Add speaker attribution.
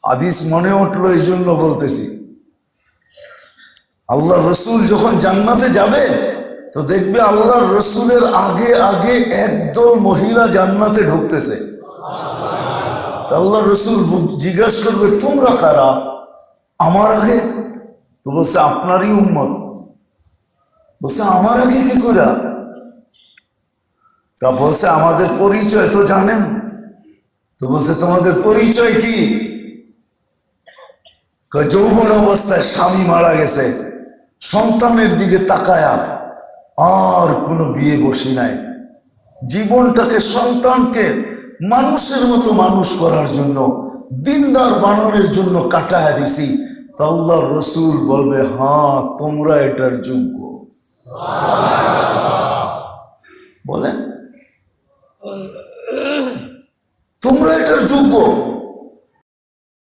Speaker 1: হাদিস মনে উঠলো এই জন্য বলতেছি। আল্লাহ রসুল যখন জান্নাতে যাবে তো দেখবে আল্লাহ রসুলের আগে আগে একদল মহিলা জান্নাতে ঢুকতেছে। আল্লাহ রসুল জিজ্ঞাসা করবে তোমরা কারা আমার আগে? তো বলছে আপনারই উম্মত। বলছে আমার আগে কি করে? তা বলছে আমাদের পরিচয় তো জানেন। তো বলছে তোমাদের পরিচয় কি? যৌবন অবস্থায় স্বামী মারা গেছে, সন্তানের দিকে তাকায়া আর কোনো বিয়ে বসি নাই, জীবনটাকে সন্তানকে মানুষের মতো মানুষ করার জন্য, দিনদার বানানোর জন্য কাটায়া দিছি। তো আল্লাহর রসুল বলবে হ্যাঁ তোমরা এটার যোগ্য। বলেন তোমরা এটার যোগ্য।